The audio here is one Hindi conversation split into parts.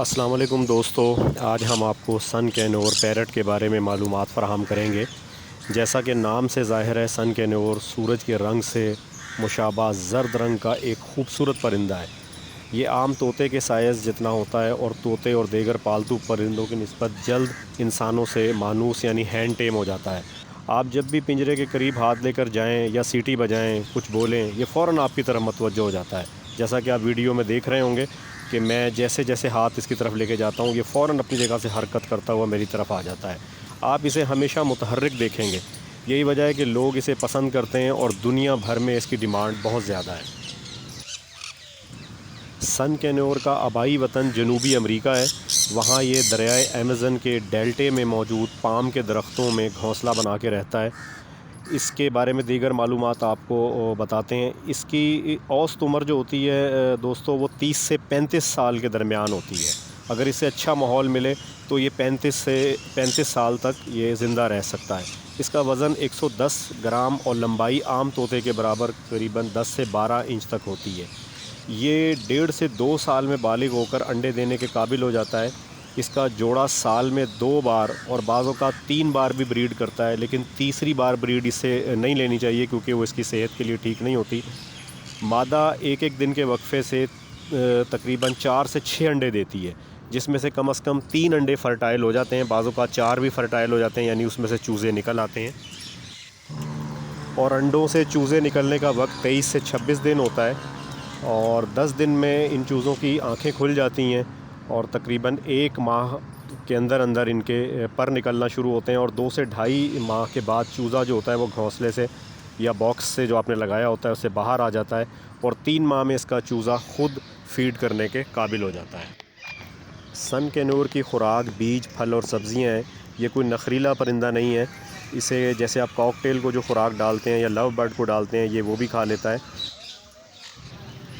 अस्सलाम वालेकुम दोस्तों, आज हम आपको सन कैनोर पैरट के बारे में मालूमात फ़राहम करेंगे। जैसा कि नाम से ज़ाहिर है, सन कैनोर सूरज के रंग से मुशाबा ज़र्द रंग का एक खूबसूरत परिंदा है। ये आम तोते के साइज़ जितना होता है और तोते और दीगर पालतू परिंदों की निस्बत जल्द इंसानों से मानूस यानी हैंड टेम हो जाता है। आप जब भी पिंजरे के करीब हाथ लेकर जाएं या सीटी बजाएं, कुछ बोलें, ये फ़ौरन आपकी तरफ मतवज्जो हो जाता है। जैसा कि आप वीडियो में देख रहे होंगे कि मैं जैसे जैसे हाथ इसकी तरफ लेके जाता हूँ, ये फ़ौरन अपनी जगह से हरकत करता हुआ मेरी तरफ आ जाता है। आप इसे हमेशा मुतहर्रिक देखेंगे। यही वजह है कि लोग इसे पसंद करते हैं और दुनिया भर में इसकी डिमांड बहुत ज़्यादा है। सन कैनोर का आबाई वतन जनूबी अमेरिका है। वहाँ ये दरियाए अमेज़न के डेल्टे में मौजूद पाम के दरख्तों में घोंसला बना के रहता है। इसके बारे में दीगर मालूमात आपको बताते हैं। इसकी औसत उम्र जो होती है दोस्तों, वो 30 से 35 साल के दरमियान होती है। अगर इसे अच्छा माहौल मिले तो ये 35 से 35 साल तक ये ज़िंदा रह सकता है। इसका वज़न 110 ग्राम और लंबाई आम तोते के बराबर करीबन 10 से 12 इंच तक होती है। ये 1.5 से 2 साल में बालिग होकर अंडे देने के काबिल हो जाता है। इसका जोड़ा साल में 2 बार और बाज़ों का 3 बार भी ब्रीड करता है, लेकिन तीसरी बार ब्रीड इसे नहीं लेनी चाहिए क्योंकि वो इसकी सेहत के लिए ठीक नहीं होती। मादा एक एक दिन के वक्फे से तकरीबन 4 से 6 अंडे देती है, जिसमें से कम 3 अंडे फ़र्टाइल हो जाते हैं। बाज़ों का 4 भी फ़र्टाइल हो जाते हैं, यानी उसमें से चूज़े निकल आते हैं। और अंडों से चूज़े निकलने का वक्त 23 से 26 दिन होता है और 10 दिन में इन चूज़ों की आँखें खुल जाती हैं और तकरीबन 1 माह के अंदर अंदर इनके पर निकलना शुरू होते हैं। और 2 से ढाई माह के बाद चूज़ा जो होता है वो घोंसले से या बॉक्स से जो आपने लगाया होता है उससे बाहर आ जाता है और 3 माह में इसका चूज़ा ख़ुद फीड करने के काबिल हो जाता है। सन कैनोर की खुराक बीज, फल और सब्ज़ियाँ हैं। ये कोई नखरीला परिंदा नहीं है। इसे जैसे आप कॉकटेल को जो खुराक डालते हैं या लव बर्ड को डालते हैं, ये वो भी खा लेता है।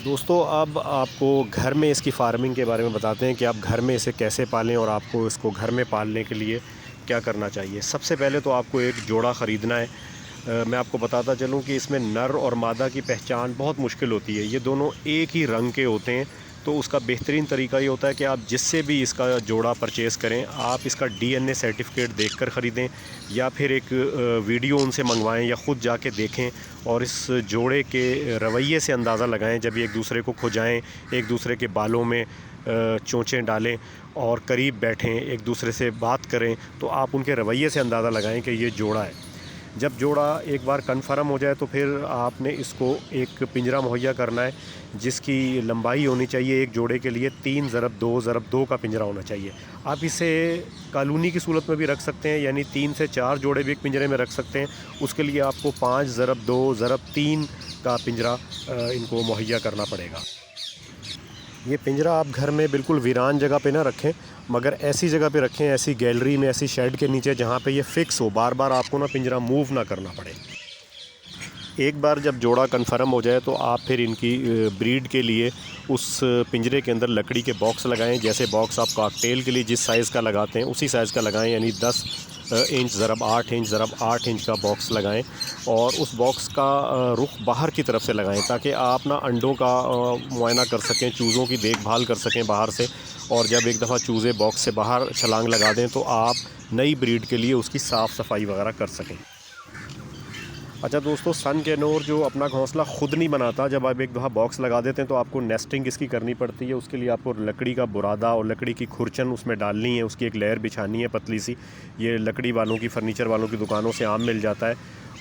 दोस्तों, अब आपको घर में इसकी फ़ार्मिंग के बारे में बताते हैं कि आप घर में इसे कैसे पालें और आपको इसको घर में पालने के लिए क्या करना चाहिए। सबसे पहले तो आपको एक जोड़ा ख़रीदना है। मैं आपको बताता चलूँ कि इसमें नर और मादा की पहचान बहुत मुश्किल होती है। ये दोनों एक ही रंग के होते हैं, तो उसका बेहतरीन तरीका ये होता है कि आप जिससे भी इसका जोड़ा परचेज़ करें, आप इसका डीएनए सर्टिफिकेट देखकर ख़रीदें या फिर एक वीडियो उनसे मंगवाएं या ख़ुद जाके देखें और इस जोड़े के रवैये से अंदाज़ा लगाएं। जब ये एक दूसरे को खुजाएं, एक दूसरे के बालों में चोंचें डालें और करीब बैठें, एक दूसरे से बात करें, तो आप उनके रवैये से अंदाज़ा लगाएं कि ये जोड़ा है। जब जोड़ा एक बार कन्फर्म हो जाए तो फिर आपने इसको एक पिंजरा मुहैया करना है जिसकी लंबाई होनी चाहिए एक जोड़े के लिए 3x2x2 का पिंजरा होना चाहिए। आप इसे कॉलोनी की सूरत में भी रख सकते हैं, यानी 3 से 4 जोड़े भी एक पिंजरे में रख सकते हैं। उसके लिए आपको 5x2x3 का पिंजरा इनको मुहैया करना पड़ेगा। ये पिंजरा आप घर में बिल्कुल वीरान जगह पे ना रखें, मगर ऐसी जगह पे रखें, ऐसी गैलरी में, ऐसी शेड के नीचे जहाँ पे ये फ़िक्स हो, बार बार आपको ना पिंजरा मूव ना करना पड़े। एक बार जब जोड़ा कन्फर्म हो जाए तो आप फिर इनकी ब्रीड के लिए उस पिंजरे के अंदर लकड़ी के बॉक्स लगाएं। जैसे बॉक्स आप कॉकटेल के लिए जिस साइज़ का लगाते हैं उसी साइज़ का लगाएं, यानी 10 इंच ज़रब 8 इंच ज़रब 8 इंच का बॉक्स लगाएं और उस बॉक्स का रुख बाहर की तरफ से लगाएं ताकि आप ना अंडों का मुआयना कर सकें, चूज़ों की देखभाल कर सकें बाहर से। और जब एक दफ़ा चूज़े बॉक्स से बाहर छलांग लगा दें तो आप नई ब्रीड के लिए उसकी साफ़ सफाई वगैरह कर सकें। अच्छा दोस्तों, सन कैनोर जो अपना घोंसला ख़ुद नहीं बनाता। जब आप एक दफ़ा बॉक्स लगा देते हैं तो आपको नेस्टिंग इसकी करनी पड़ती है। उसके लिए आपको लकड़ी का बुरादा और लकड़ी की खुरचन उसमें डालनी है, उसकी एक लेयर बिछानी है पतली सी। ये लकड़ी वालों की, फर्नीचर वालों की दुकानों से आम मिल जाता है।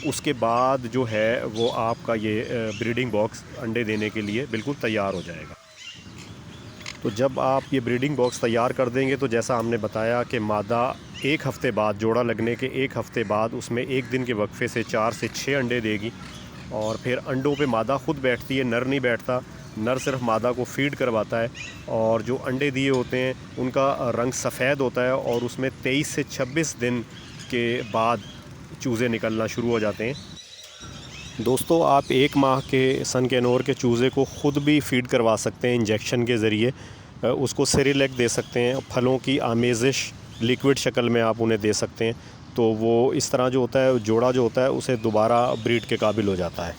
उसके बाद जो है वो आपका ये ब्रीडिंग बॉक्स अंडे देने के लिए बिल्कुल तैयार हो जाएगा। तो जब आप ये ब्रीडिंग बॉक्स तैयार कर देंगे तो जैसा हमने बताया कि मादा 1 हफ़्ते बाद, जोड़ा लगने के 1 हफ़्ते बाद उसमें 1 दिन के वक्फे से 4 से 6 अंडे देगी और फिर अंडों पे मादा खुद बैठती है, नर नहीं बैठता। नर सिर्फ मादा को फ़ीड करवाता है और जो अंडे दिए होते हैं उनका रंग सफ़ेद होता है और उसमें 23 से 26 दिन के बाद चूज़े निकलना शुरू हो जाते हैं। दोस्तों, आप 1 माह के सन कैनोर के चूज़े को ख़ुद भी फ़ीड करवा सकते हैं इंजेक्शन के ज़रिए। उसको सेरेलैक दे सकते हैं, फलों की आमेज़िश लिक्विड शक्ल में आप उन्हें दे सकते हैं, तो वो इस तरह जो होता है, जोड़ा जो होता है उसे दोबारा ब्रीड के काबिल हो जाता है।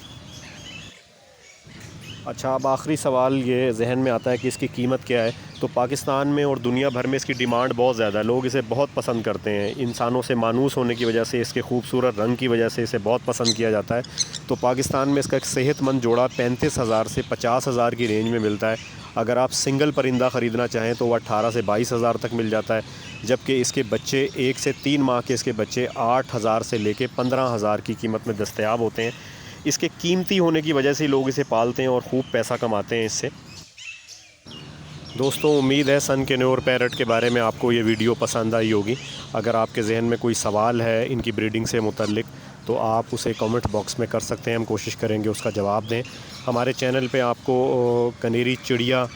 अच्छा, अब आखिरी सवाल ये जहन में आता है कि इसकी कीमत क्या है। तो पाकिस्तान में और दुनिया भर में इसकी डिमांड बहुत ज़्यादा है। लोग इसे बहुत पसंद करते हैं। इंसानों से मानूस होने की वजह से, इसके खूबसूरत रंग की वजह से इसे बहुत पसंद किया जाता है। तो पाकिस्तान में इसका एक सेहतमंद जोड़ा 35,000 से 50,000 की रेंज में मिलता है। अगर आप सिंगल परिंदा ख़रीदना चाहें तो वह 18 से 22,000 तक मिल जाता है। जबकि इसके बच्चे 1 से 3 माह के इसके बच्चे 8,000 से लेके 15,000 की कीमत में दस्तयाब होते हैं। इसके कीमती होने की वजह से लोग इसे पालते हैं और ख़ूब पैसा कमाते हैं इससे। दोस्तों, उम्मीद है सन कैन्योर पैरट के बारे में आपको ये वीडियो पसंद आई होगी। अगर आपके जहन में कोई सवाल है इनकी ब्रीडिंग से मुतल्लिक तो आप उसे कमेंट बॉक्स में कर सकते हैं। हम कोशिश करेंगे उसका जवाब दें। हमारे चैनल पे आपको कनेरी चिड़िया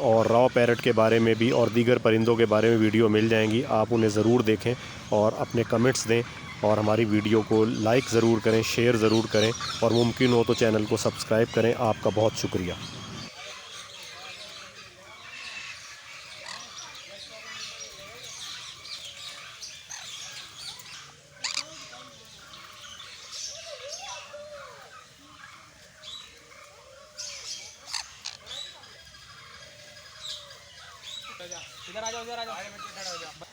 और रॉ पैरट के बारे में भी और दीगर परिंदों के बारे में वीडियो मिल जाएंगी। आप उन्हें ज़रूर देखें और अपने कमेंट्स दें और हमारी वीडियो को लाइक ज़रूर करें, शेयर ज़रूर करें और मुमकिन हो तो चैनल को सब्सक्राइब करें। आपका बहुत शुक्रिया। इधर आ जाओ, इधर आ जाओ।